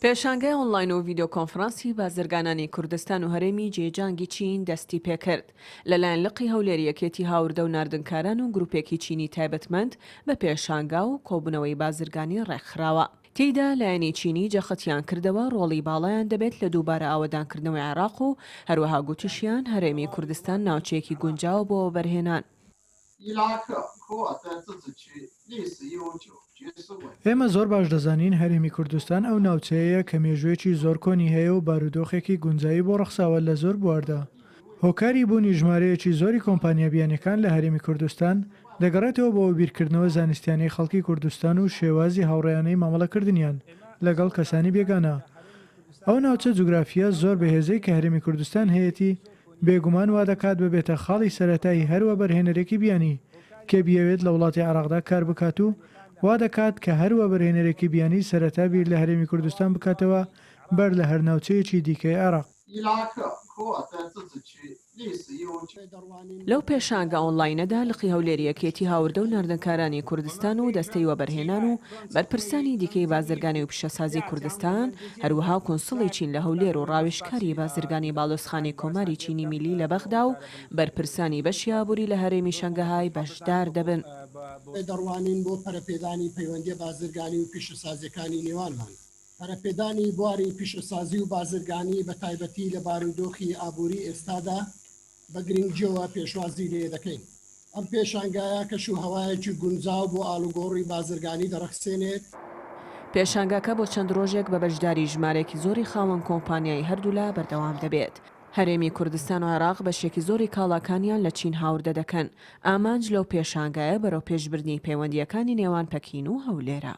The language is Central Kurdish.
پێشانگای ئۆنلاین و ڤیدیۆ کۆنفرانسی بازرگانانی کوردستان و هەرێمی جێجانگی چین دەستی پێکرد لەلایەن لقی هەولێریەکێتی هاوردە و ناردنکاران و گروپێکی چینی تایبەتمەند بە پێشانگا و کۆبوونەوەی بازرگانی ڕێکخراوە. تێیدا لایەنی چینی جەخەتیان کردەوە ڕۆڵی باڵایان دەبێت لە دووبارە ئاوەدانکردنەوەی عێراق و هەروەها گوتیشیان هەرێمی کوردستان ناوچەیەکی گونجاو بۆ بەرهێنان. ئێمە زۆر باش دەزانین هەرێمی کوردستان ئەو ناوچەیە کە مێژوێکی زۆر کۆنی هەیە و بارودۆخێکی گونجایی بۆ ڕەخساوە لە زۆر بواردا. هۆکاری بوونی ژمارەیەکی زۆری کۆمپانیا بیانەکان لە هەرێمی کوردستان دەگەڕێتەوە بۆ بیرکردنەوە زانستیانەی خەڵکی کوردستان و شێوازی هاوڕێیانەی مامەڵەکردنیان لەگەڵ کەسانی بێگانە. ئەو ناوچە جوگرافیا زۆر بەهێزەی کە هەرێمی کوردستان هەیەی بێگومان وا دەکات ببێتە خاڵی سەرەتایی هەروە بەرهێنەرێکی بیانی کە بیاوێت لە وڵاتی عێراقدا کار بکات و وا دەکات کە هەروە بەرهێنەرێکی بیانی سەرەتا بیر لە هەرێمی کوردستان بکاتەوە بەر لە هەر ناوچەیەکی دیکەی عێراق. لەو پێشانگە ئۆنلاینەدا لقی هەولێریەکێتی هاوردە و ناردنکارانی کوردستان و دەستەی وەبەرهێنان و بەرپرسانی دیکەی بازرگانی و پیشەسازی کوردستان هەروەها کۆنسڵی چین لە هەولێر و ڕاوێژکاری بازرگانی باڵۆزخانی کۆماری چینی میلی لە بەغدا و بەرپرسانی بەشی ئابووری لە هەرێمی شەنگەهای بەشدار دەبن. دەڕوانین بۆ پەرەپێدانی پەیوەندی بازرگانی و پیشەسازیەکانی نێوانمان. پەرەپێدانی بواری پیشەسازی و بازرگانی بە تایبەتی لە بارودۆخی ئابووری ئێستادا بە گرنگجیەوە پێشوازی لێ دەکەین. ئەم پێشانگایە کەش و هەوایەکی گونجاو بۆ ئاڵوگۆڕی بازرگانی دەرەخسێنێت. پێشانگاکە بۆ چەند ڕۆژێک بە بەشداری ژمارێکی زۆری خاوەن کۆمپانیای هەردوولا بەردەوام دەبێت. هەرێمی کوردستان و عێراق بەشێکی زۆری کاڵاکانیان لە چین هاوردە دەکەن. ئامانج لەو پێشانگایە بەرەو پێشبردنی پەیوەندیەکانی نێوان پەکین و هەولێرە.